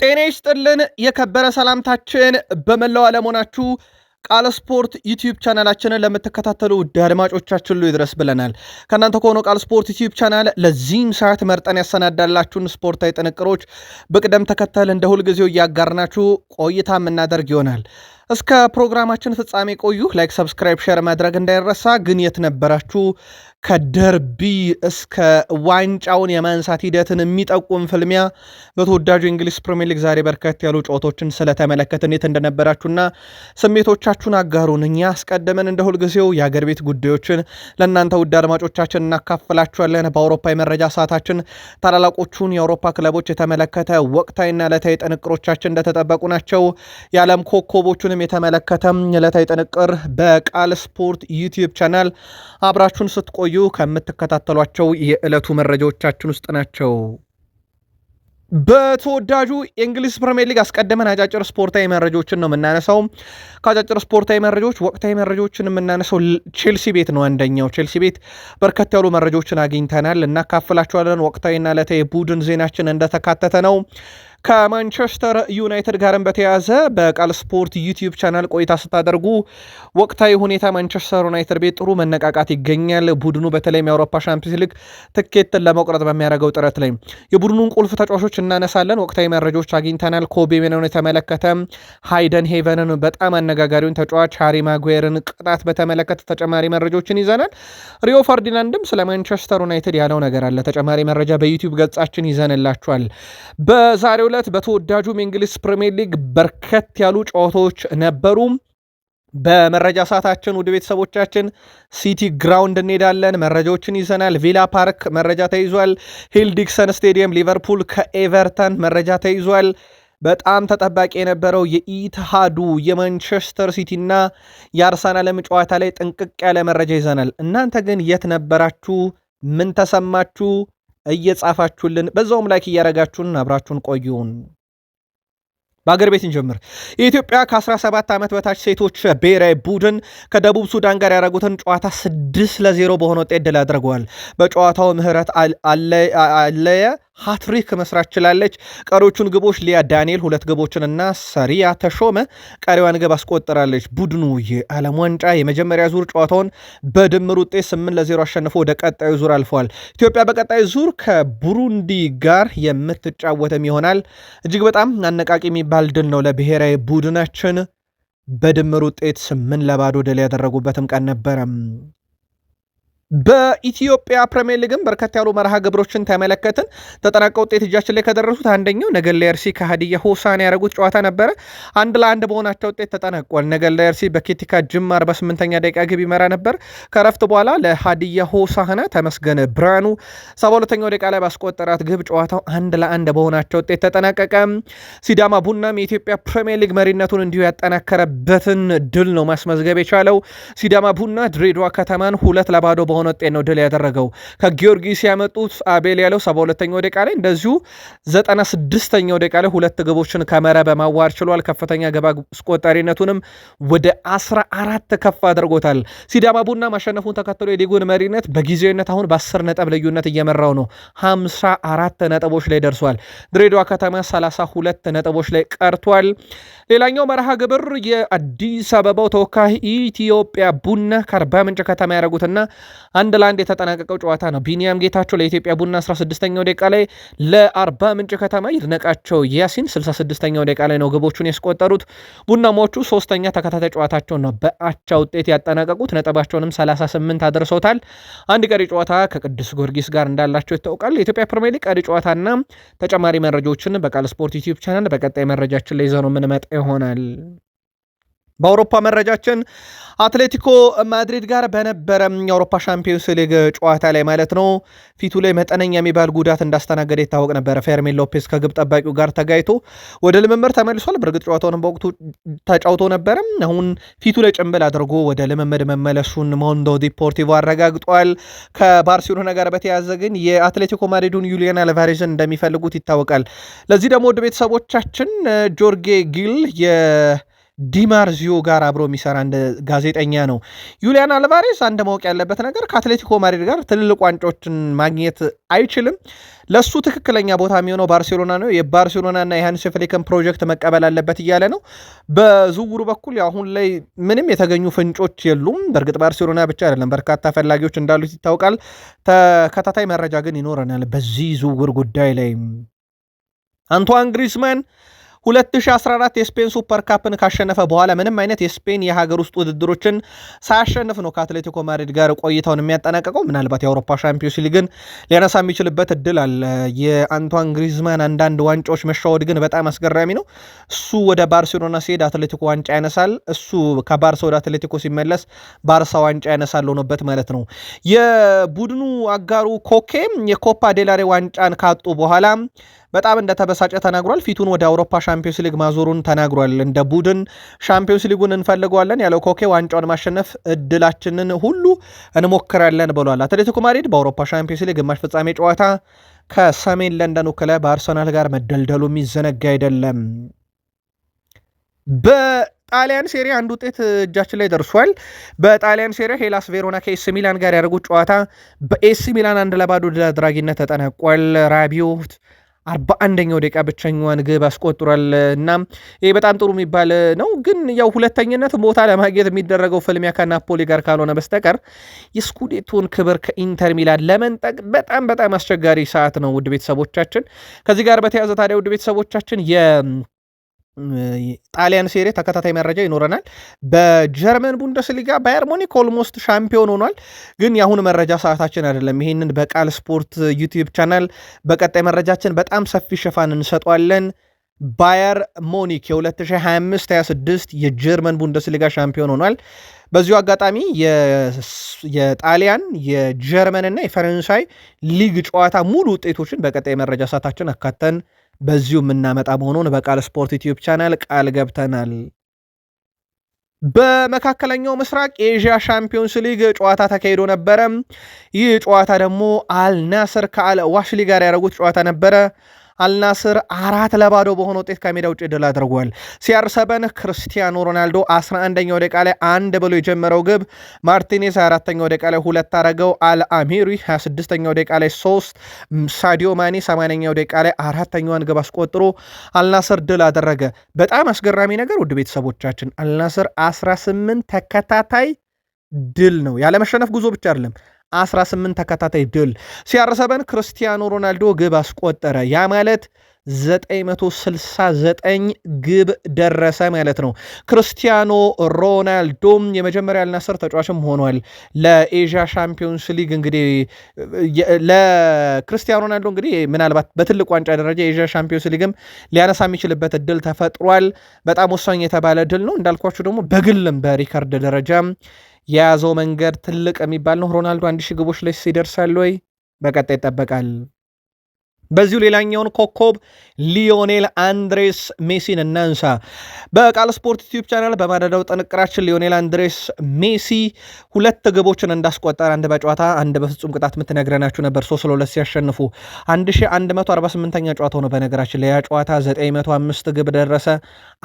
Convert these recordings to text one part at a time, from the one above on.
ጤና ይስጥልን የከበረ ሰላምታችን በመላው ዓለም ሆናችሁ ቃል ስፖርት ዩቲዩብ ቻናላችንን ለምትከታተሉ ውድ አድማጮቻችን ሁሉ ይድረስ ብለናል። ከእናንተ ከሆነው ቃል ስፖርት ዩቲዩብ ቻናል ለዚህም ሰዓት መርጠን ያሰናዳላችሁን ስፖርታዊ ጥንቅሮች በቅደም ተከተል እንደ ሁልጊዜው እያጋርናችሁ ቆይታ የምናደርግ ይሆናል። እስከ ፕሮግራማችን ፍጻሜ ቆዩ። ላይክ፣ ሰብስክራይብ፣ ሼር ማድረግ እንዳይረሳ። ግን የት ነበራችሁ? ከደርቢ እስከ ዋንጫውን የማንሳት ሂደትን የሚጠቁም ፍልሚያ በተወዳጁ እንግሊዝ ፕሪሚየር ሊግ ዛሬ በርከት ያሉ ጨዋታዎችን ስለተመለከትን የት እንደነበራችሁና ስሜቶቻችሁን አጋሩን። እኛ አስቀድመን እንደ ሁልጊዜው የአገር ቤት ጉዳዮችን ለእናንተ ውድ አድማጮቻችን እናካፍላችኋለን። በአውሮፓ የመረጃ ሰዓታችን ታላላቆቹን የአውሮፓ ክለቦች የተመለከተ ወቅታዊና ዕለታዊ ጥንቅሮቻችን እንደተጠበቁ ናቸው። የዓለም ኮከቦቹንም የተመለከተ ዕለታዊ ጥንቅር በቃል ስፖርት ዩቲዩብ ቻናል አብራችሁን ስትቆዩ ከምትከታተሏቸው የዕለቱ መረጃዎቻችን ውስጥ ናቸው። በተወዳጁ የእንግሊዝ ፕሪሚየር ሊግ አስቀድመን አጫጭር ስፖርታዊ መረጃዎችን ነው የምናነሳው። ከአጫጭር ስፖርታዊ መረጃዎች ወቅታዊ መረጃዎችን የምናነሳው ቼልሲ ቤት ነው። አንደኛው ቼልሲ ቤት በርከት ያሉ መረጃዎችን አግኝተናል፣ እናካፍላችኋለን። ወቅታዊና ዕለታዊ ቡድን ዜናችን እንደተካተተ ነው። ከማንቸስተር ዩናይትድ ጋርም በተያያዘ በቃል ስፖርት ዩቲዩብ ቻናል ቆይታ ስታደርጉ ወቅታዊ ሁኔታ ማንቸስተር ዩናይትድ ቤት ጥሩ መነቃቃት ይገኛል። ቡድኑ በተለይም የአውሮፓ ሻምፒዮንስ ሊግ ትኬትን ለመቁረጥ በሚያደርገው ጥረት ላይ የቡድኑን ቁልፍ ተጫዋቾች እናነሳለን። ወቅታዊ መረጃዎች አግኝተናል። ኮቤ ሜኖን የተመለከተ ሃይደን ሄቨንን በጣም አነጋጋሪውን ተጫዋች ሃሪ ማጓየርን ቅጣት በተመለከተ ተጨማሪ መረጃዎችን ይዘናል። ሪዮ ፈርዲናንድም ስለ ማንቸስተር ዩናይትድ ያለው ነገር አለ። ተጨማሪ መረጃ በዩቲዩብ ገጻችን ይዘንላችኋል። በዛሬው ዕለት በተወዳጁ የእንግሊዝ ፕሪሚየር ሊግ በርከት ያሉ ጨዋታዎች ነበሩ። በመረጃ ሰዓታችን ውድ ቤተሰቦቻችን ሲቲ ግራውንድ እንሄዳለን፣ መረጃዎችን ይዘናል። ቪላ ፓርክ መረጃ ተይዟል። ሂል ዲክሰን ስቴዲየም ሊቨርፑል ከኤቨርተን መረጃ ተይዟል። በጣም ተጠባቂ የነበረው የኢትሃዱ የማንቸስተር ሲቲና የአርሰናልም ጨዋታ ላይ ጥንቅቅ ያለ መረጃ ይዘናል። እናንተ ግን የት ነበራችሁ? ምን ተሰማችሁ? እየጻፋችሁልን በዛውም ላይክ እያረጋችሁን አብራችሁን ቆዩን። በአገር ቤት እንጀምር። የኢትዮጵያ ከ17 ዓመት በታች ሴቶች ብሔራዊ ቡድን ከደቡብ ሱዳን ጋር ያደረጉትን ጨዋታ 6-0 በሆነ ውጤት ድል አድርገዋል። በጨዋታው ምህረት አለየ ሃትሪክ መስራት ችላለች። ቀሪዎቹን ግቦች ሊያ ዳንኤል 2 ግቦችንና ሰሪያ ተሾመ ቀሪዋን ግብ አስቆጥራለች። ቡድኑ የዓለም ዋንጫ የመጀመሪያ ዙር ጨዋታውን በድምር ውጤት 8-0 አሸንፎ ወደ ቀጣዩ ዙር አልፈዋል። ኢትዮጵያ በቀጣዩ ዙር ከቡሩንዲ ጋር የምትጫወትም ይሆናል። እጅግ በጣም አነቃቂ የሚባል ድል ነው ለብሔራዊ ቡድናችን። በድምር ውጤት 8-0 ድል ያደረጉበትም ቀን ነበረ። በኢትዮጵያ ፕሪሚየር ሊግም በርከት ያሉ መርሃ ግብሮችን ተመለከትን። ተጠናቀው ውጤት እጃችን ላይ ከደረሱት አንደኛው ነገሌ አርሲ ከሀዲያ ሆሳዕና ያደረጉት ጨዋታ ነበረ። 1-1 በሆናቸው ውጤት ተጠናቋል። ነገሌ አርሲ በኬቲካ ጅማ 48ኛ ደቂቃ ግብ ይመራ ነበር። ከረፍት በኋላ ለሀዲያ ሆሳዕና ተመስገን ብርሃኑ 72ኛው ደቂቃ ላይ ባስቆጠራት ግብ ጨዋታው 1-1 በሆናቸው ውጤት ተጠናቀቀ። ሲዳማ ቡናም የኢትዮጵያ ፕሪሚየር ሊግ መሪነቱን እንዲሁ ያጠናከረበትን ድል ነው ማስመዝገብ የቻለው። ሲዳማ ቡና ድሬዳዋ ከተማን 2-0 በሆነ ውጤት ነው ድል ያደረገው። ከጊዮርጊስ ያመጡት አቤል ያለው 72ኛው ደቂቃ ላይ እንደዚሁ 96ኛው ደቂቃ ላይ 2 ግቦችን ከመረብ በማዋር ችሏል። ከፍተኛ ግብ አስቆጣሪነቱንም ወደ 14 ከፍ አድርጎታል። ሲዳማ ቡና ማሸነፉን ተከትሎ የሊጉን መሪነት በጊዜያዊነት አሁን በ10 ነጥብ ልዩነት እየመራው ነው። 54 ነጥቦች ላይ ደርሷል። ድሬዳዋ ከተማ 32 ነጥቦች ላይ ቀርቷል። ሌላኛው መርሃ ግብር የአዲስ አበባው ተወካይ ኢትዮጵያ ቡና ከአርባ ምንጭ ከተማ ያደረጉትና 1-1 የተጠናቀቀው ጨዋታ ነው። ቢኒያም ጌታቸው ለኢትዮጵያ ቡና 16ኛው ደቂቃ ላይ፣ ለአርባ ምንጭ ከተማ ይድነቃቸው ያሲን 66ኛው ደቂቃ ላይ ነው ግቦቹን ያስቆጠሩት። ቡናማዎቹ 3ኛ ተከታታይ ጨዋታቸውን ነው በአቻ ውጤት ያጠናቀቁት። ነጥባቸውንም 38 አድርሰውታል። አንድ ቀሪ ጨዋታ ከቅዱስ ጊዮርጊስ ጋር እንዳላቸው ይታወቃል። የኢትዮጵያ ፕሪሚየር ሊግ ቀሪ ጨዋታና ተጨማሪ መረጃዎችን በቃል ስፖርት ዩቲዩብ ቻናል በቀጣይ መረጃችን ላይ ይዘነው የምንመጣ ይሆናል። በአውሮፓ መረጃችን አትሌቲኮ ማድሪድ ጋር በነበረ የአውሮፓ ሻምፒዮንስ ሊግ ጨዋታ ላይ ማለት ነው ፊቱ ላይ መጠነኛ የሚባል ጉዳት እንዳስተናገደ ይታወቅ ነበረ። ፌርሚን ሎፔዝ ከግብ ጠባቂው ጋር ተጋይቶ ወደ ልምምድ ተመልሷል። በእርግጥ ጨዋታውንም በወቅቱ ተጫውቶ ነበረ። አሁን ፊቱ ላይ ጭንብል አድርጎ ወደ ልምምድ መመለሱን ሞንዶ ዲፖርቲቮ አረጋግጧል። ከባርሴሎና ጋር በተያያዘ ግን የአትሌቲኮ ማድሪዱን ዩሊያን አልቫሬዝን እንደሚፈልጉት ይታወቃል። ለዚህ ደግሞ ወደ ቤተሰቦቻችን ጆርጌ ጊል ዲማርዚዮ ጋር አብሮ የሚሰራ እንደ ጋዜጠኛ ነው። ዩሊያን አልቫሬስ አንድ ማወቅ ያለበት ነገር ከአትሌቲኮ ማድሪድ ጋር ትልልቅ ዋንጫዎችን ማግኘት አይችልም። ለሱ ትክክለኛ ቦታ የሚሆነው ባርሴሎና ነው። የባርሴሎናና የሃንሲ ፍሊክን ፕሮጀክት መቀበል አለበት እያለ ነው። በዝውውሩ በኩል አሁን ላይ ምንም የተገኙ ፍንጮች የሉም። በእርግጥ ባርሴሎና ብቻ አይደለም፣ በርካታ ፈላጊዎች እንዳሉት ይታወቃል። ተከታታይ መረጃ ግን ይኖረናል በዚህ ዝውውር ጉዳይ ላይ። አንቷን ግሪዝማን 2014 የስፔን ሱፐር ካፕን ካሸነፈ በኋላ ምንም አይነት የስፔን የሀገር ውስጥ ውድድሮችን ሳያሸንፍ ነው ከአትሌቲኮ ማድሪድ ጋር ቆይታውን የሚያጠናቀቀው። ምናልባት የአውሮፓ ሻምፒዮንስ ሊግን ሊያነሳ የሚችልበት እድል አለ። የአንቷን ግሪዝማን አንዳንድ ዋንጫዎች መሻወድ ግን በጣም አስገራሚ ነው። እሱ ወደ ባርሴሎና ሲሄድ አትሌቲኮ ዋንጫ ያነሳል፣ እሱ ከባርሳ ወደ አትሌቲኮ ሲመለስ ባርሳ ዋንጫ ያነሳል ሆኖበት ማለት ነው። የቡድኑ አጋሩ ኮኬም የኮፓ ዴላሬ ዋንጫን ካጡ በኋላ በጣም እንደተበሳጨ ተናግሯል። ፊቱን ወደ አውሮፓ ሻምፒዮንስ ሊግ ማዞሩን ተናግሯል። እንደ ቡድን ሻምፒዮንስ ሊጉን እንፈልገዋለን ያለው ኮኬ ዋንጫውን ማሸነፍ እድላችንን ሁሉ እንሞክራለን ብሏል። አትሌቲኮ ማድሪድ በአውሮፓ ሻምፒዮንስ ሊግ ግማሽ ፍጻሜ ጨዋታ ከሰሜን ለንደኑ ክለብ አርሰናል ጋር መደልደሉ የሚዘነጋ አይደለም። በጣሊያን ሴሪያ አንድ ውጤት እጃችን ላይ ደርሷል። በጣሊያን ሴሪያ ሄላስ ቬሮና ከኤሲ ሚላን ጋር ያደረጉት ጨዋታ በኤሲ ሚላን 1-0 ድል አድራጊነት ተጠናቋል። ራቢዮት 41ኛው ደቂቃ ብቸኛዋን ግብ አስቆጥሯል እና ይህ በጣም ጥሩ የሚባል ነው። ግን ያው ሁለተኝነት ቦታ ለማግኘት የሚደረገው ፍልሚያ ከናፖሊ ጋር ካልሆነ በስተቀር የስኩዴቶን ክብር ከኢንተር ሚላን ለመንጠቅ በጣም በጣም አስቸጋሪ ሰዓት ነው። ውድ ቤተሰቦቻችን ከዚህ ጋር በተያያዘ ታዲያ ውድ ቤተሰቦቻችን ጣሊያን ሴሪ ተከታታይ መረጃ ይኖረናል። በጀርመን ቡንደስሊጋ ባየር ሙኒክ ኦልሞስት ሻምፒዮን ሆኗል። ግን የአሁኑ መረጃ ሰዓታችን አይደለም። ይህንን በቃል ስፖርት ዩቲዩብ ቻናል በቀጣይ መረጃችን በጣም ሰፊ ሽፋን እንሰጧለን። ባየር ሙኒክ የ2025-26 የጀርመን ቡንደስሊጋ ሻምፒዮን ሆኗል። በዚሁ አጋጣሚ የጣሊያን የጀርመንና የፈረንሳይ ሊግ ጨዋታ ሙሉ ውጤቶችን በቀጣይ መረጃ ሰዓታችን አካተን በዚሁ የምናመጣ መሆኑን በቃል ስፖርት ዩቲዩብ ቻናል ቃል ገብተናል። በመካከለኛው ምስራቅ የኤዥያ ሻምፒዮንስ ሊግ ጨዋታ ተካሂዶ ነበረ። ይህ ጨዋታ ደግሞ አልናስር ከአል ዋሽሊ ጋር ያደረጉት ጨዋታ ነበረ። አልናስር 4-0 በሆነ ውጤት ከሜዳ ውጭ ድል አድርጓል። ሲአር7 ክርስቲያኖ ሮናልዶ 11ኛው ደቂቃ ላይ 1 ብሎ የጀመረው ግብ ማርቲኔዝ 24ኛው ደቂቃ ላይ 2 አረገው። አልአሚሪ 26ኛው ደቂቃ ላይ 3፣ ሳዲዮ ማኒ 80ኛው ደቂቃ ላይ 4ኛዋን ግብ አስቆጥሮ አልናስር ድል አደረገ። በጣም አስገራሚ ነገር ውድ ቤተሰቦቻችን አልናስር 18 ተከታታይ ድል ነው። ያለመሸነፍ ጉዞ ብቻ አይደለም 18 ተከታታይ ድል። ሲአር7 ክርስቲያኖ ሮናልዶ ግብ አስቆጠረ። ያ ማለት 969 ግብ ደረሰ ማለት ነው። ክርስቲያኖ ሮናልዶም የመጀመሪያ አልናስር ተጫዋችም ሆኗል። ለኤዥያ ሻምፒዮንስ ሊግ እንግዲህ ለክርስቲያኖ ሮናልዶ እንግዲህ ምናልባት በትልቅ ዋንጫ ደረጃ የኤዥያ ሻምፒዮንስ ሊግም ሊያነሳ የሚችልበት እድል ተፈጥሯል። በጣም ወሳኝ የተባለ ድል ነው። እንዳልኳችሁ ደግሞ በግልም በሪካርድ ደረጃ የያዘው መንገድ ትልቅ የሚባል ነው። ሮናልዶ 1000 ግቦች ላይ ሲደርሳል ወይ በቀጣይ ይጠበቃል። በዚሁ ሌላኛውን ኮከብ ሊዮኔል አንድሬስ ሜሲን እናንሳ። በቃል ስፖርት ዩቲዩብ ቻናል በማደዳው ጥንቅራችን ሊዮኔል አንድሬስ ሜሲ 2 ግቦችን እንዳስቆጠረ አንድ በጨዋታ አንድ በፍጹም ቅጣት የምትነግረናችሁ ነበር። 3-2 ሲያሸንፉ 1148ኛ ጨዋታው ነው። በነገራችን ላይ ያ ጨዋታ 905 ግብ ደረሰ።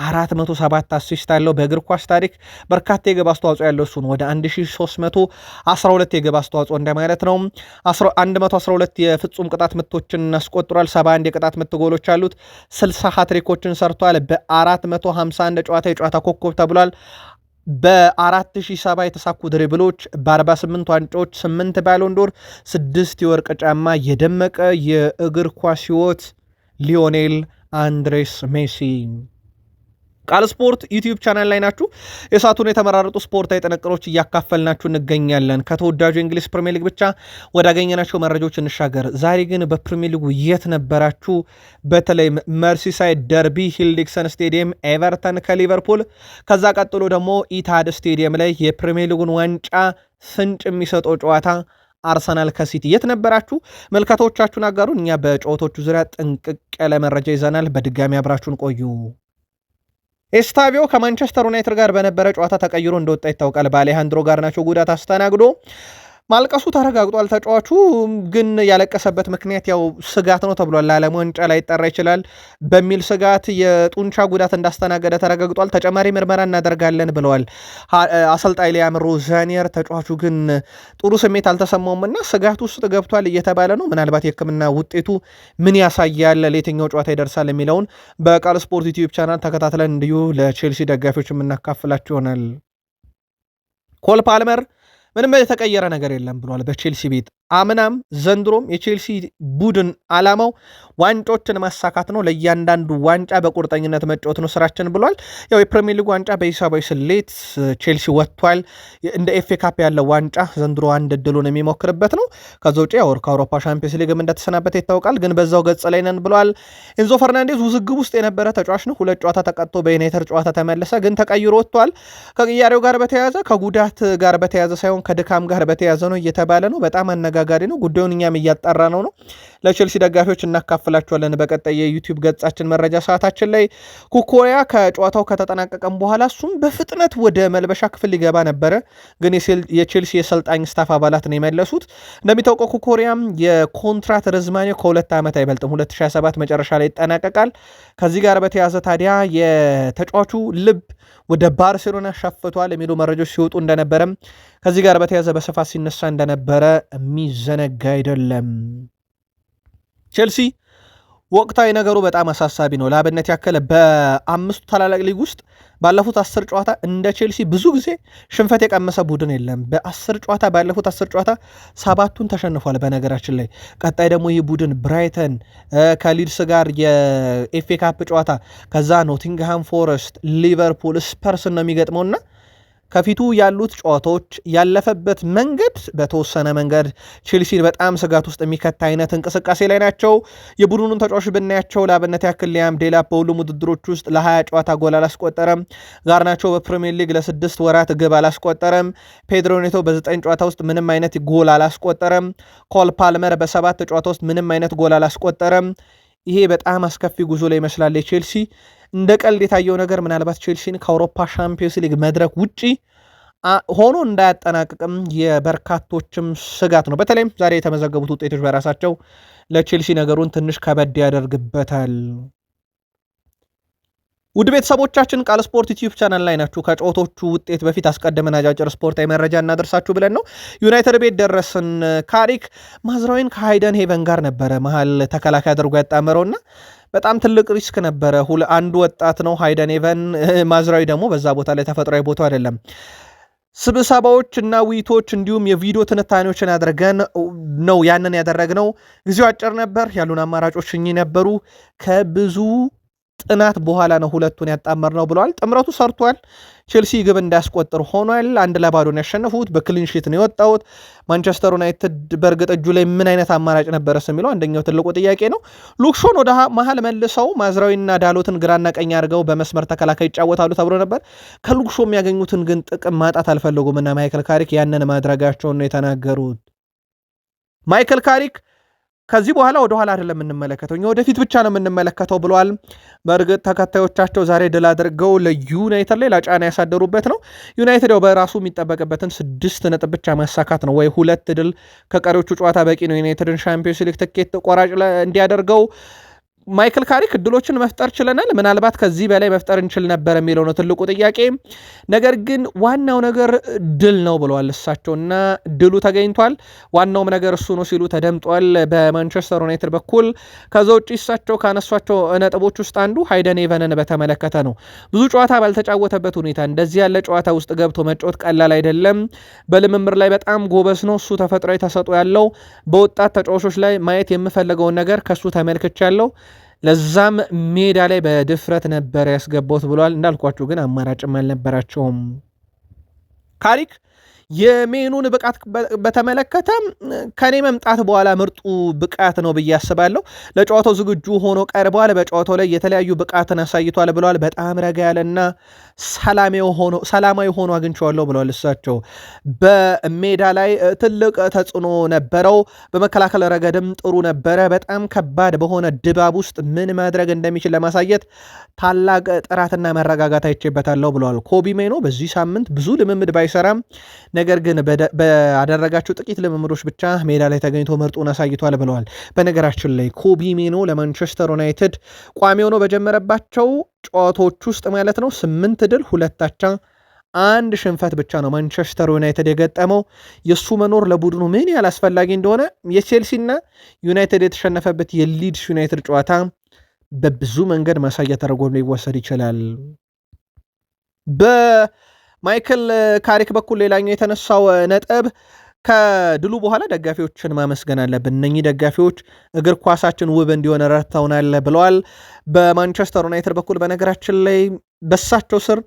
407 አሲስት አለው። በእግር ኳስ ታሪክ በርካታ የግብ አስተዋጽኦ ያለው እሱ ነው። ወደ 1312 የግብ አስተዋጽኦ እንደማለት ነው። 112 የፍጹም ቅጣት ምቶችን ቆጥሯል። 71 የቅጣት ምት ጎሎች አሉት። 60 ሃትሪኮችን ሰርቷል። በ451 ጨዋታ የጨዋታ ኮከብ ተብሏል። በ4007 የተሳኩ ድሪብሎች፣ በ48 ዋንጫዎች፣ 8 ባሎንዶር፣ 6 የወርቅ ጫማ የደመቀ የእግር ኳስ ሕይወት ሊዮኔል አንድሬስ ሜሲ። ቃል ስፖርት ዩቲዩብ ቻናል ላይ ናችሁ። የሰዓቱን የተመራረጡ ስፖርታዊ ጥንቅሮች እያካፈልናችሁ እንገኛለን። ከተወዳጁ የእንግሊዝ ፕሪሚየር ሊግ ብቻ ወዳገኘናቸው መረጃዎች እንሻገር። ዛሬ ግን በፕሪሚየር ሊጉ የት ነበራችሁ? በተለይ መርሲሳይድ ደርቢ ሂልዲክሰን ስቴዲየም ኤቨርተን ከሊቨርፑል፣ ከዛ ቀጥሎ ደግሞ ኢታድ ስቴዲየም ላይ የፕሪሚየር ሊጉን ዋንጫ ፍንጭ የሚሰጠው ጨዋታ አርሰናል ከሲቲ የት ነበራችሁ? መልከቶቻችሁን አጋሩን። እኛ በጨዋታዎቹ ዙሪያ ጥንቅቅ ያለ መረጃ ይዘናል። በድጋሚ አብራችሁን ቆዩ። ኤስታቪዮ ከማንቸስተር ዩናይትድ ጋር በነበረ ጨዋታ ተቀይሮ እንደወጣ ይታወቃል። በአሌሃንድሮ ጋርናቾ ጉዳት አስተናግዶ ማልቀሱ ተረጋግጧል። ተጫዋቹ ግን ያለቀሰበት ምክንያት ያው ስጋት ነው ተብሏል። ለዓለም ዋንጫ ላይ ጠራ ይችላል በሚል ስጋት የጡንቻ ጉዳት እንዳስተናገደ ተረጋግጧል። ተጨማሪ ምርመራ እናደርጋለን ብለዋል አሰልጣኝ ሊያም ሮዛኒየር። ተጫዋቹ ግን ጥሩ ስሜት አልተሰማውም እና ስጋት ውስጥ ገብቷል እየተባለ ነው። ምናልባት የሕክምና ውጤቱ ምን ያሳያል፣ ለየትኛው ጨዋታ ይደርሳል የሚለውን በቃል ስፖርት ዩቲዩብ ቻናል ተከታትለን እንዲሁ ለቼልሲ ደጋፊዎች የምናካፍላቸው ይሆናል። ኮል ፓልመር ምንም የተቀየረ ነገር የለም ብሏል በቼልሲ ቤት። አምናም ዘንድሮም የቼልሲ ቡድን ዓላማው ዋንጫዎችን ማሳካት ነው፣ ለእያንዳንዱ ዋንጫ በቁርጠኝነት መጫወት ነው ስራችን ብሏል። ያው የፕሪሚየር ሊግ ዋንጫ በሂሳባዊ ስሌት ቼልሲ ወጥቷል። እንደ ኤፍኤ ካፕ ያለው ዋንጫ ዘንድሮ አንድ እድሉን የሚሞክርበት ነው። ከዛ ውጭ ያው ከአውሮፓ ሻምፒዮንስ ሊግም እንደተሰናበተ ይታወቃል። ግን በዛው ገጽ ላይ ነን ብሏል። ኤንዞ ፈርናንዴዝ ውዝግብ ውስጥ የነበረ ተጫዋች ነው። 2 ጨዋታ ተቀጥቶ በዩናይትድ ጨዋታ ተመለሰ፣ ግን ተቀይሮ ወጥቷል። ከቅያሬው ጋር በተያያዘ ከጉዳት ጋር በተያያዘ ሳይሆን ከድካም ጋር በተያያዘ ነው እየተባለ ነው። በጣም አነጋጋሪ ነው። ጉዳዩን እኛም እያጣራ ነው ለቼልሲ ደጋፊዎች እናካፍላቸዋለን በቀጣይ የዩቲዩብ ገጻችን መረጃ ሰዓታችን ላይ። ኩኮሪያ ከጨዋታው ከተጠናቀቀም በኋላ እሱም በፍጥነት ወደ መልበሻ ክፍል ሊገባ ነበረ፣ ግን የቼልሲ የሰልጣኝ ስታፍ አባላት ነው የመለሱት። እንደሚታወቀው ኩኮሪያም የኮንትራት ርዝማኔው ከ2 ዓመት አይበልጥም፣ 2027 መጨረሻ ላይ ይጠናቀቃል። ከዚህ ጋር በተያያዘ ታዲያ የተጫዋቹ ልብ ወደ ባርሴሎና ሸፍቷል የሚሉ መረጃዎች ሲወጡ እንደነበረም ከዚህ ጋር በተያያዘ በስፋት ሲነሳ እንደነበረ የሚዘነጋ አይደለም። ቼልሲ ወቅታዊ ነገሩ በጣም አሳሳቢ ነው። ለአብነት ያከለ በ5 ታላላቅ ሊግ ውስጥ ባለፉት 10 ጨዋታ እንደ ቼልሲ ብዙ ጊዜ ሽንፈት የቀመሰ ቡድን የለም። በ10 ጨዋታ ባለፉት 10 ጨዋታ 7ቱን ተሸንፏል። በነገራችን ላይ ቀጣይ ደግሞ ይህ ቡድን ብራይተን ከሊድስ ጋር የኤፍኤ ካፕ ጨዋታ፣ ከዛ ኖቲንግሃም ፎረስት፣ ሊቨርፑል፣ ስፐርስ ነው የሚገጥመውና ከፊቱ ያሉት ጨዋታዎች ያለፈበት መንገድ በተወሰነ መንገድ ቼልሲን በጣም ስጋት ውስጥ የሚከታ አይነት እንቅስቃሴ ላይ ናቸው። የቡድኑን ተጫዋቾች ብናያቸው ለአብነት ያክል ሊያም ዴላፕ በሁሉም ውድድሮች ውስጥ ለ20 ጨዋታ ጎል አላስቆጠረም። ጋርናቾ በፕሪሚየር ሊግ ለ6 ወራት ግብ አላስቆጠረም። ፔድሮ ኔቶ በ9 ጨዋታ ውስጥ ምንም አይነት ጎል አላስቆጠረም። ኮል ፓልመር በ7 ጨዋታ ውስጥ ምንም አይነት ጎል አላስቆጠረም። ይሄ በጣም አስከፊ ጉዞ ላይ ይመስላል የቼልሲ። እንደ ቀልድ የታየው ነገር ምናልባት ቼልሲን ከአውሮፓ ሻምፒዮንስ ሊግ መድረክ ውጪ ሆኖ እንዳያጠናቅቅም የበርካቶችም ስጋት ነው። በተለይም ዛሬ የተመዘገቡት ውጤቶች በራሳቸው ለቼልሲ ነገሩን ትንሽ ከበድ ያደርግበታል። ውድ ቤተሰቦቻችን ቃል ስፖርት ዩቲዩብ ቻናል ላይ ናችሁ። ከጨዋታዎቹ ውጤት በፊት አስቀድመን አጫጭር ስፖርታዊ መረጃ እናደርሳችሁ ብለን ነው ዩናይትድ ቤት ደረስን። ካሪክ ማዝራዊን ከሃይደን ሄቨን ጋር ነበረ መሀል ተከላካይ አድርጎ ያጣመረውና በጣም ትልቅ ሪስክ ነበረ። አንዱ ወጣት ነው ሃይደን ሄቨን፣ ማዝራዊ ደግሞ በዛ ቦታ ላይ ተፈጥሯዊ ቦታው አይደለም። ስብሰባዎች እና ውይይቶች እንዲሁም የቪዲዮ ትንታኔዎችን አድርገን ነው ያንን ያደረግነው። ጊዜው አጭር ነበር፣ ያሉን አማራጮች እኚህ ነበሩ። ከብዙ ጥናት በኋላ ነው ሁለቱን ያጣመር ነው ብለዋል። ጥምረቱ ሰርቷል። ቼልሲ ግብ እንዳያስቆጥር ሆኗል። 1-0 ያሸነፉት በክሊንሺት ነው የወጣውት። ማንቸስተር ዩናይትድ በእርግጥ እጁ ላይ ምን አይነት አማራጭ ነበረስ የሚለው አንደኛው ትልቁ ጥያቄ ነው። ሉክሾን ወደ መሀል መልሰው ማዝራዊና ዳሎትን ግራና ቀኝ አድርገው በመስመር ተከላካይ ይጫወታሉ ተብሎ ነበር። ከሉክሾ የሚያገኙትን ግን ጥቅም ማጣት አልፈለጉም እና ማይክል ካሪክ ያንን ማድረጋቸውን ነው የተናገሩት። ማይክል ካሪክ ከዚህ በኋላ ወደኋላ አይደለም የምንመለከተው፣ እኛ ወደፊት ብቻ ነው የምንመለከተው ብለዋል። በእርግጥ ተከታዮቻቸው ዛሬ ድል አድርገው ለዩናይትድ ላይ ጫና ያሳደሩበት ነው። ዩናይትድ ያው በራሱ የሚጠበቅበትን 6 ነጥብ ብቻ ማሳካት ነው፣ ወይ 2 ድል ከቀሪዎቹ ጨዋታ በቂ ነው ዩናይትድን ሻምፒዮንስ ሊግ ትኬት ቆራጭ እንዲያደርገው። ማይክል ካሪክ እድሎችን መፍጠር ችለናል፣ ምናልባት ከዚህ በላይ መፍጠር እንችል ነበር የሚለው ነው ትልቁ ጥያቄ። ነገር ግን ዋናው ነገር ድል ነው ብለዋል እሳቸውና ድሉ ተገኝቷል፣ ዋናውም ነገር እሱ ነው ሲሉ ተደምጧል በማንቸስተር ዩናይትድ በኩል። ከዛ ውጭ እሳቸው ካነሷቸው ነጥቦች ውስጥ አንዱ ሃይደን ሄቨንን በተመለከተ ነው። ብዙ ጨዋታ ባልተጫወተበት ሁኔታ እንደዚህ ያለ ጨዋታ ውስጥ ገብቶ መጫወት ቀላል አይደለም። በልምምር ላይ በጣም ጎበዝ ነው። እሱ ተፈጥሯዊ ተሰጥኦ ያለው፣ በወጣት ተጫዋቾች ላይ ማየት የምፈለገውን ነገር ከሱ ተመልክቻለሁ። ለዛም ሜዳ ላይ በድፍረት ነበር ያስገባውት ብሏል። እንዳልኳችሁ ግን አማራጭም አልነበራቸውም። ካሪክ የሜኑን ብቃት በተመለከተ ከኔ መምጣት በኋላ ምርጡ ብቃት ነው ብዬ አስባለሁ። ለጨዋታው ዝግጁ ሆኖ ቀርቧል። በጨዋታው ላይ የተለያዩ ብቃትን አሳይቷል ብለዋል። በጣም ረጋ ያለና ሰላማዊ ሆኖ አግኝቼዋለሁ ብለዋል። እሳቸው በሜዳ ላይ ትልቅ ተጽዕኖ ነበረው። በመከላከል ረገድም ጥሩ ነበረ። በጣም ከባድ በሆነ ድባብ ውስጥ ምን ማድረግ እንደሚችል ለማሳየት ታላቅ ጥራትና መረጋጋት አይቼበታለሁ ብለዋል። ኮቢ ሜኖ በዚህ ሳምንት ብዙ ልምምድ ባይሰራም ነገር ግን ባደረጋቸው ጥቂት ልምምዶች ብቻ ሜዳ ላይ ተገኝቶ ምርጡን አሳይቷል ብለዋል። በነገራችን ላይ ኮቢ ሜኖ ለማንቸስተር ዩናይትድ ቋሚ ሆኖ በጀመረባቸው ጨዋታዎች ውስጥ ማለት ነው 8 ድል 2 አቻ 1 ሽንፈት ብቻ ነው ማንቸስተር ዩናይትድ የገጠመው። የእሱ መኖር ለቡድኑ ምን ያህል አስፈላጊ እንደሆነ የቼልሲና ዩናይትድ የተሸነፈበት የሊድስ ዩናይትድ ጨዋታ በብዙ መንገድ ማሳያ ተደርጎ ሊወሰድ ይችላል። በማይክል ካሪክ በኩል ሌላኛው የተነሳው ነጥብ ከድሉ በኋላ ደጋፊዎችን ማመስገን አለብን። እነኚህ ደጋፊዎች እግር ኳሳችን ውብ እንዲሆን ረድተውናል ብለዋል። በማንቸስተር ዩናይትድ በኩል በነገራችን ላይ በሳቸው ስር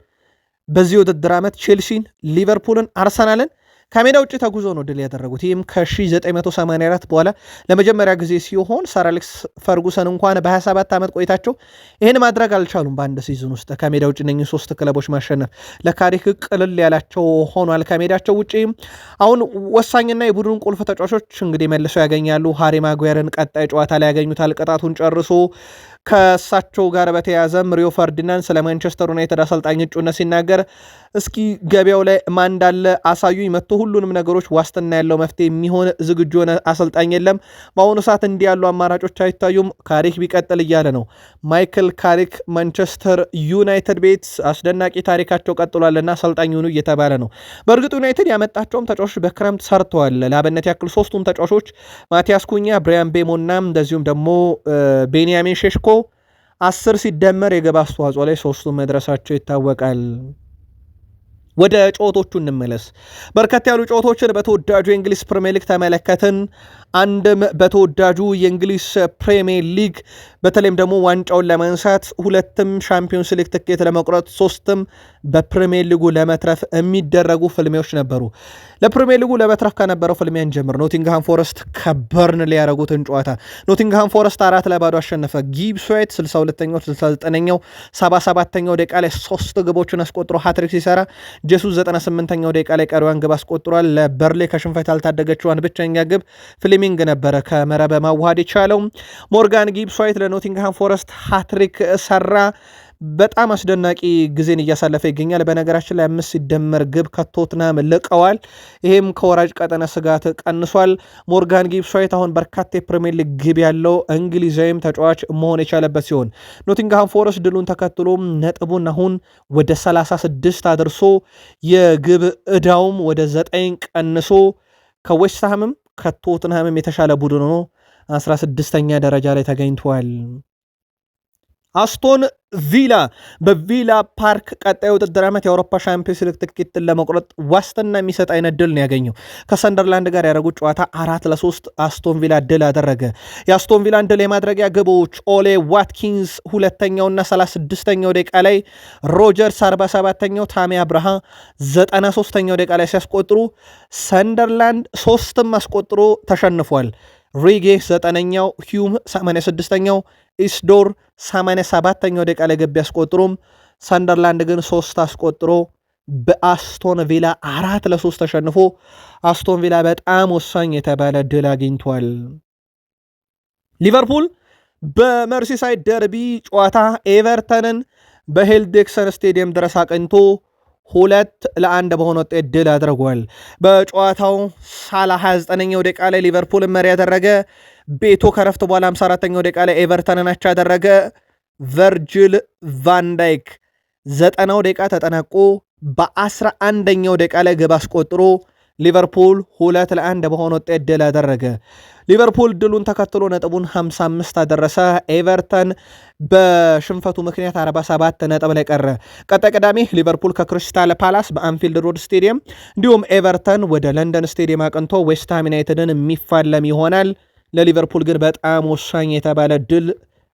በዚህ ውድድር ዓመት ቼልሲን፣ ሊቨርፑልን፣ አርሰናልን ከሜዳ ውጭ ተጉዞ ነው ድል ያደረጉት። ይህም ከ1984 በኋላ ለመጀመሪያ ጊዜ ሲሆን ሰር አሌክስ ፈርጉሰን እንኳን በ27 ዓመት ቆይታቸው ይህን ማድረግ አልቻሉም። በአንድ ሲዝን ውስጥ ከሜዳ ውጭ እነኚህ 3 ክለቦች ማሸነፍ ለካሪክ ቅልል ያላቸው ሆኗል። ከሜዳቸው ውጭ አሁን ወሳኝና የቡድን ቁልፍ ተጫዋቾች እንግዲህ መልሰው ያገኛሉ። ሃሪ ማጓየርን ቀጣይ ጨዋታ ላይ ያገኙታል ቅጣቱን ጨርሶ። ከእሳቸው ጋር በተያያዘም ሪዮ ፈርዲናንድ ስለ ማንቸስተር ዩናይትድ አሰልጣኝ እጩነት ሲናገር እስኪ ገበያው ላይ ማን እንዳለ አሳዩኝ፣ መጥቶ ሁሉንም ነገሮች ዋስትና ያለው መፍትሄ የሚሆን ዝግጁ የሆነ አሰልጣኝ የለም፣ በአሁኑ ሰዓት እንዲህ ያሉ አማራጮች አይታዩም፣ ካሪክ ቢቀጥል እያለ ነው ማይክል ካሪክ። ማንቸስተር ዩናይትድ ቤት አስደናቂ ታሪካቸው ቀጥሏልና አሰልጣኝ ሆኑ እየተባለ ነው። በእርግጥ ዩናይትድ ያመጣቸውም ተጫዋቾች በክረምት ሰርተዋል። ለአብነት ያክል 3ቱም ተጫዋቾች ማቲያስ ኩኛ፣ ብሪያን ቤሞና እንደዚሁም ደግሞ ቤንያሚን ሼሽኮ 10 ሲደመር የግብ አስተዋጽኦ ላይ 3ቱም መድረሳቸው ይታወቃል። ወደ ጨዋታዎቹ እንመለስ። በርከት ያሉ ጨዋታዎችን በተወዳጁ የእንግሊዝ ፕሪሚየር ሊግ ተመለከትን። አንድም በተወዳጁ የእንግሊዝ ፕሪሚየር ሊግ በተለይም ደግሞ ዋንጫውን ለማንሳት፣ 2ም ሻምፒዮንስ ሊግ ትኬት ለመቁረጥ፣ 3ም በፕሪሚየር ሊጉ ለመትረፍ የሚደረጉ ፍልሚያዎች ነበሩ። ለፕሪሚየር ሊጉ ለመትረፍ ከነበረው ፍልሚያ እንጀምር። ኖቲንግሃም ፎረስት ከበርንሊ ያደረጉትን ጨዋታ ኖቲንግሃም ፎረስት 4-2 አሸነፈ። ጊብስ ዋይት 62ኛው፣ 69ኛው፣ 77ኛው ደቂቃ ላይ 3 ግቦችን አስቆጥሮ ሃትሪክ ሲሰራ ጄሱስ 98ኛው ደቂቃ ላይ ቀሪዋን ግብ አስቆጥሯል። ለበርሌ ከሽንፈት ያልታደገችዋን ብቸኛ ግብ ፍሌሚንግ ነበረ ከመረብ ማዋሃድ የቻለው። ሞርጋን ጊብስ ዋይት ለኖቲንግሃም ፎረስት ሃትሪክ ሰራ። በጣም አስደናቂ ጊዜን እያሳለፈ ይገኛል። በነገራችን ላይ 5 ሲደመር ግብ ከቶትናም ልቀዋል። ይሄም ከወራጅ ቀጠና ስጋት ቀንሷል። ሞርጋን ጊብስ ዋይት አሁን በርካታ የፕሪሚየር ሊግ ግብ ያለው እንግሊዛዊም ተጫዋች መሆን የቻለበት ሲሆን ኖቲንግሃም ፎረስት ድሉን ተከትሎ ነጥቡን አሁን ወደ 36 አድርሶ የግብ ዕዳውም ወደ 9 ቀንሶ ከዌስትሃምም ከቶትንሃምም የተሻለ ቡድን ሆኖ 16ኛ ደረጃ ላይ ተገኝቷል። አስቶን ቪላ በቪላ ፓርክ ቀጣይ ውድድር ዓመት የአውሮፓ ሻምፒዮንስ ሊግ ትኬትን ለመቁረጥ ዋስትና የሚሰጥ አይነት ድል ነው ያገኘው። ከሰንደርላንድ ጋር ያደረጉት ጨዋታ 4-3 አስቶን ቪላ ድል አደረገ። የአስቶን ቪላን ድል የማድረጊያ ግቦች ኦሌ ዋትኪንስ 2ኛውና 36ኛው ደቂቃ ላይ፣ ሮጀርስ 47ኛው፣ ታሚ አብርሃ 93ኛው ደቂቃ ላይ ሲያስቆጥሩ ሰንደርላንድ 3ም አስቆጥሮ ተሸንፏል። ሪጌ 9ኛው፣ ሂዩም 86ኛው፣ ኢስዶር 87ኛው ደቂቃ ላይ ገብ ያስቆጥሩም። ሰንደርላንድ ግን 3 አስቆጥሮ በአስቶን ቪላ 4-3 ተሸንፎ አስቶን ቪላ በጣም ወሳኝ የተባለ ድል አግኝቷል። ሊቨርፑል በመርሲሳይድ ደርቢ ጨዋታ ኤቨርተንን በሄልዴክሰን ስቴዲየም ድረስ አቅንቶ 2-1 በሆነ ውጤት ድል አድርጓል። በጨዋታው ሳላ 29ኛው ደቂቃ ላይ ሊቨርፑል መሪ ያደረገ፣ ቤቶ ከረፍት በኋላ 54ኛው ደቂቃ ላይ ኤቨርተንን አቻ ያደረገ፣ ቨርጅል ቫንዳይክ 90ው ደቂቃ ተጠናቆ በ11ኛው ደቂቃ ላይ ግብ አስቆጥሮ ሊቨርፑል 2-1 በሆነ ውጤት ድል አደረገ። ሊቨርፑል ድሉን ተከትሎ ነጥቡን 55 አደረሰ። ኤቨርተን በሽንፈቱ ምክንያት 47 ነጥብ ላይ ቀረ። ቀጣይ ቅዳሜ ሊቨርፑል ከክሪስታል ፓላስ በአንፊልድ ሮድ ስቴዲየም፣ እንዲሁም ኤቨርተን ወደ ለንደን ስቴዲየም አቅንቶ ዌስትሃም ዩናይትድን የሚፋለም ይሆናል። ለሊቨርፑል ግን በጣም ወሳኝ የተባለ ድል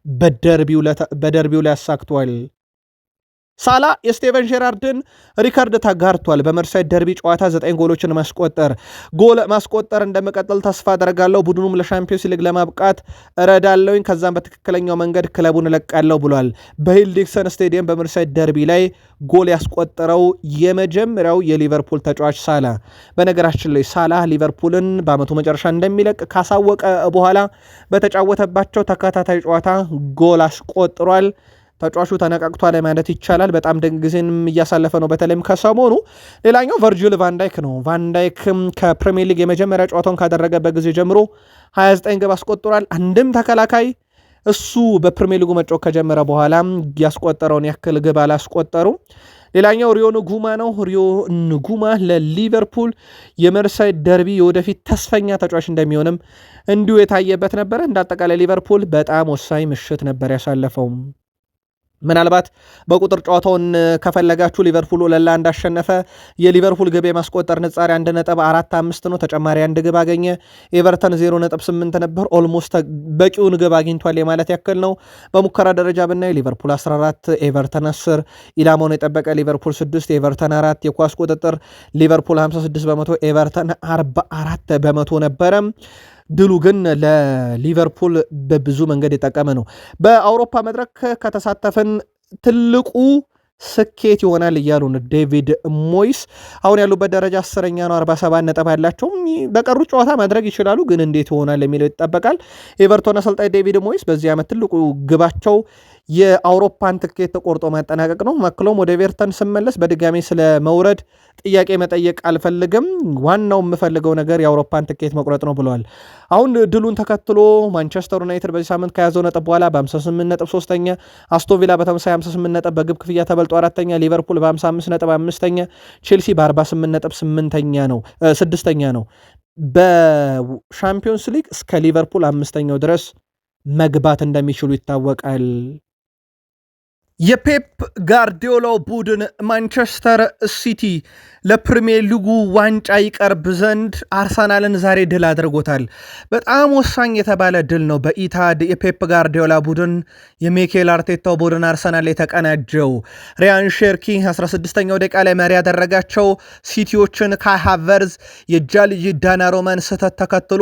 በደርቢው ላይ አሳክቷል። ሳላ የስቴቨን ጄራርድን ሪካርድ ተጋርቷል። በመርሳይድ ደርቢ ጨዋታ 9 ጎሎችን ጎል ማስቆጠር እንደመቀጠል ተስፋ አደርጋለሁ። ቡድኑም ለሻምፒዮንስ ሊግ ለማብቃት እረዳለሁኝ። ከዛም በትክክለኛው መንገድ ክለቡን እለቃለሁ ብሏል። በሂልዲክሰን ስቴዲየም በመርሳይድ ደርቢ ላይ ጎል ያስቆጠረው የመጀመሪያው የሊቨርፑል ተጫዋች ሳላ። በነገራችን ላይ ሳላ ሊቨርፑልን በአመቱ መጨረሻ እንደሚለቅ ካሳወቀ በኋላ በተጫወተባቸው ተከታታይ ጨዋታ ጎል አስቆጥሯል። ተጫዋቹ ተነቃቅቷል ማለት ይቻላል። በጣም ድንቅ ጊዜንም እያሳለፈ ነው፣ በተለይም ከሰሞኑ። ሌላኛው ቨርጂል ቫንዳይክ ነው። ቫንዳይክ ከፕሪሚየር ሊግ የመጀመሪያ ጨዋታውን ካደረገበት ጊዜ ጀምሮ 29 ግብ አስቆጥሯል። አንድም ተከላካይ እሱ በፕሪሚየር ሊጉ መጫወት ከጀመረ በኋላ ያስቆጠረውን ያክል ግብ አላስቆጠሩም። ሌላኛው ሪዮ ንጉማ ነው። ሪዮ ንጉማ ለሊቨርፑል የመርሳይድ ደርቢ የወደፊት ተስፈኛ ተጫዋች እንደሚሆንም እንዲሁ የታየበት ነበረ። እንዳጠቃላይ ሊቨርፑል በጣም ወሳኝ ምሽት ነበር ያሳለፈው። ምናልባት በቁጥር ጨዋታውን ከፈለጋችሁ ሊቨርፑል 2-1 እንዳሸነፈ። የሊቨርፑል ግብ የማስቆጠር ንጻሪ 1.45 ነው። ተጨማሪ አንድ ግብ አገኘ። ኤቨርተን 0.8 ነበር። ኦልሞስት በቂውን ግብ አግኝቷል የማለት ያክል ነው። በሙከራ ደረጃ ብናይ ሊቨርፑል 14 ኤቨርተን 10፣ ኢላማውን የጠበቀ ሊቨርፑል 6 ኤቨርተን 4፣ የኳስ ቁጥጥር ሊቨርፑል 56 በመቶ ኤቨርተን 44 በመቶ ነበረ። ድሉ ግን ለሊቨርፑል በብዙ መንገድ የጠቀመ ነው። በአውሮፓ መድረክ ከተሳተፈን ትልቁ ስኬት ይሆናል እያሉን ዴቪድ ሞይስ አሁን ያሉበት ደረጃ 10ኛ ነው። 47 ነጥብ ያላቸው በቀሩት ጨዋታ ማድረግ ይችላሉ፣ ግን እንዴት ይሆናል የሚለው ይጠበቃል። ኤቨርቶን አሰልጣኝ ዴቪድ ሞይስ በዚህ ዓመት ትልቁ ግባቸው የአውሮፓን ትኬት ተቆርጦ ማጠናቀቅ ነው። መክሎም ወደ ኤቨርተን ስመለስ በድጋሚ ስለ መውረድ ጥያቄ መጠየቅ አልፈልግም፣ ዋናው የምፈልገው ነገር የአውሮፓን ትኬት መቁረጥ ነው ብለዋል። አሁን ድሉን ተከትሎ ማንቸስተር ዩናይትድ በዚህ ሳምንት ከያዘው ነጥብ በኋላ በ58 ነጥብ 3ኛ፣ አስቶን ቪላ በተመሳይ 58 ነጥብ በግብ ክፍያ ተበልጦ 4ኛ፣ ሊቨርፑል በ55 ነጥብ 5ኛ፣ ቼልሲ በ48 ነጥብ 8ኛ ነው 6ኛ ነው። በሻምፒዮንስ ሊግ እስከ ሊቨርፑል 5ኛው ድረስ መግባት እንደሚችሉ ይታወቃል። የፔፕ ጋርዲዮላ ቡድን ማንቸስተር ሲቲ ለፕሪሚየር ሊጉ ዋንጫ ይቀርብ ዘንድ አርሰናልን ዛሬ ድል አድርጎታል። በጣም ወሳኝ የተባለ ድል ነው። በኢታድ የፔፕ ጋርዲዮላ ቡድን የሚኬል አርቴታው ቡድን አርሰናል የተቀናጀው ሪያን ሼርኪ 16ኛው ደቂቃ ላይ መሪ ያደረጋቸው ሲቲዎችን ካይ ሃቨርዝ የጃልጂ ዳናሮማን ስህተት ተከትሎ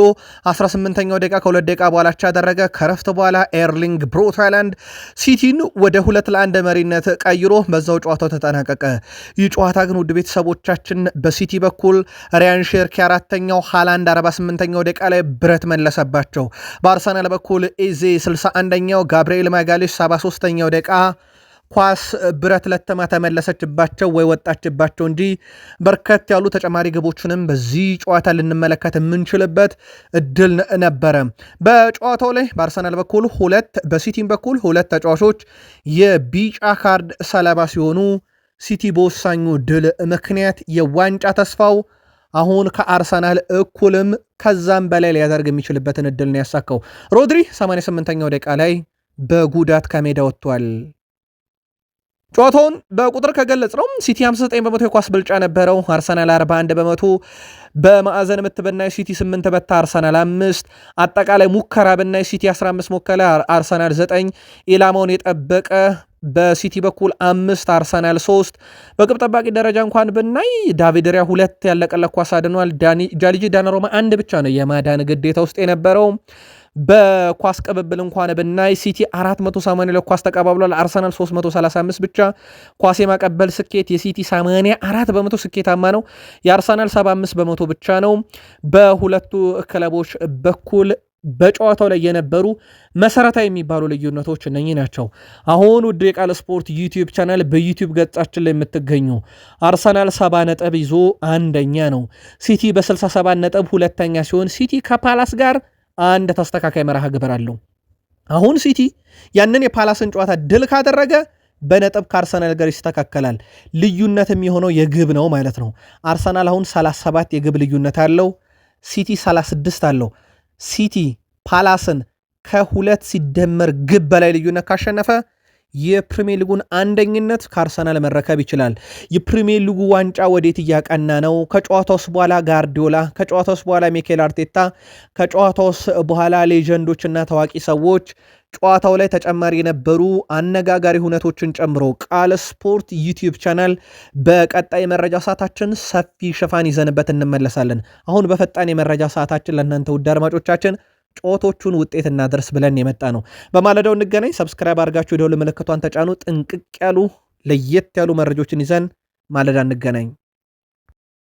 18ኛው ደቂቃ ከ2 ደቂቃ በኋላ ያደረገ። ከረፍት በኋላ ኤርሊንግ ብሮት ሃይላንድ ሲቲን ወደ 2-1 መሪነት ቀይሮ በዛው ጨዋታው ተጠናቀቀ። ይህ ጨዋታ ግን ውድ ቤተሰቦቻችን በሲቲ በኩል ሪያን ሼርኪ 4ኛው፣ ሃላንድ 48ኛው ደቂቃ ላይ ብረት መለሰባቸው። በአርሰናል በኩል ኤዜ 61ኛው፣ ጋብርኤል ማጋሌሽ 73ኛው ደቂቃ ኳስ ብረት ለተማ ተመለሰችባቸው ወይ ወጣችባቸው እንጂ በርከት ያሉ ተጨማሪ ግቦችንም በዚህ ጨዋታ ልንመለከት የምንችልበት እድል ነበረ። በጨዋታው ላይ በአርሰናል በኩል በሲቲም በኩል 2 ተጫዋቾች የቢጫ ካርድ ሰለባ ሲሆኑ ሲቲ በወሳኙ ድል ምክንያት የዋንጫ ተስፋው አሁን ከአርሰናል እኩልም ከዛም በላይ ሊያደርግ የሚችልበትን እድል ነው ያሳካው። ሮድሪ 88ኛው ደቂቃ ላይ በጉዳት ከሜዳ ወጥቷል። ጨዋታውን በቁጥር ከገለጽ ነው ሲቲ 59 በመቶ የኳስ ብልጫ ነበረው፣ አርሰናል 41 በመቶ። በማዕዘን ምት ብናይ ሲቲ 8 በታ አርሰናል 5። አጠቃላይ ሙከራ ብናይ ሲቲ 15 ሞከለ፣ አርሰናል 9። ኢላማውን የጠበቀ በሲቲ በኩል 5 አርሰናል 3። በግብ ጠባቂ ደረጃ እንኳን ብናይ ዳቪድ ሪያ 2 ያለቀለት ኳስ አድኗል። ጃልጂ ዳናሮማ 1 ብቻ ነው የማዳን ግዴታ ውስጥ የነበረው። በኳስ ቅብብል እንኳን ብናይ ሲቲ 480 ኳስ ተቀባብሏል፣ አርሰናል 335 ብቻ። ኳስ የማቀበል ስኬት የሲቲ 84 በመቶ ስኬታማ ነው፣ የአርሰናል 75 በመቶ ብቻ ነው። በሁለቱ ክለቦች በኩል በጨዋታው ላይ የነበሩ መሰረታዊ የሚባሉ ልዩነቶች እነኚህ ናቸው። አሁን ውድ የቃል ስፖርት ዩቲዩብ ቻናል በዩቲዩብ ገጻችን ላይ የምትገኙ አርሰናል 70 ነጥብ ይዞ አንደኛ ነው። ሲቲ በ67 ነጥብ ሁለተኛ ሲሆን ሲቲ ከፓላስ ጋር አንድ ተስተካካይ መርሃ ግብር አለው። አሁን ሲቲ ያንን የፓላስን ጨዋታ ድል ካደረገ በነጥብ ከአርሰናል ጋር ይስተካከላል። ልዩነት የሚሆነው የግብ ነው ማለት ነው። አርሰናል አሁን 37 የግብ ልዩነት አለው፣ ሲቲ 36 አለው። ሲቲ ፓላስን ከ2 ሲደመር ግብ በላይ ልዩነት ካሸነፈ የፕሪሚየር ሊጉን አንደኝነት ከአርሰናል መረከብ ይችላል። የፕሪሚየር ሊጉ ዋንጫ ወዴት እያቀና ነው? ከጨዋታውስ በኋላ ጋርዲዮላ፣ ከጨዋታውስ በኋላ ሚኬል አርቴታ፣ ከጨዋታውስ በኋላ ሌጀንዶችና ታዋቂ ሰዎች ጨዋታው ላይ ተጨማሪ የነበሩ አነጋጋሪ ሁነቶችን ጨምሮ ቃል ስፖርት ዩቲዩብ ቻናል በቀጣይ የመረጃ ሰዓታችን ሰፊ ሽፋን ይዘንበት እንመለሳለን። አሁን በፈጣን የመረጃ ሰዓታችን ለእናንተ ውድ አድማጮቻችን ጨዋታዎቹን ውጤት እናደርስ ብለን የመጣ ነው። በማለዳው እንገናኝ። ሰብስክራይብ አድርጋችሁ የደወል ምልክቷን ተጫኑ። ጥንቅቅ ያሉ ለየት ያሉ መረጃዎችን ይዘን ማለዳ እንገናኝ።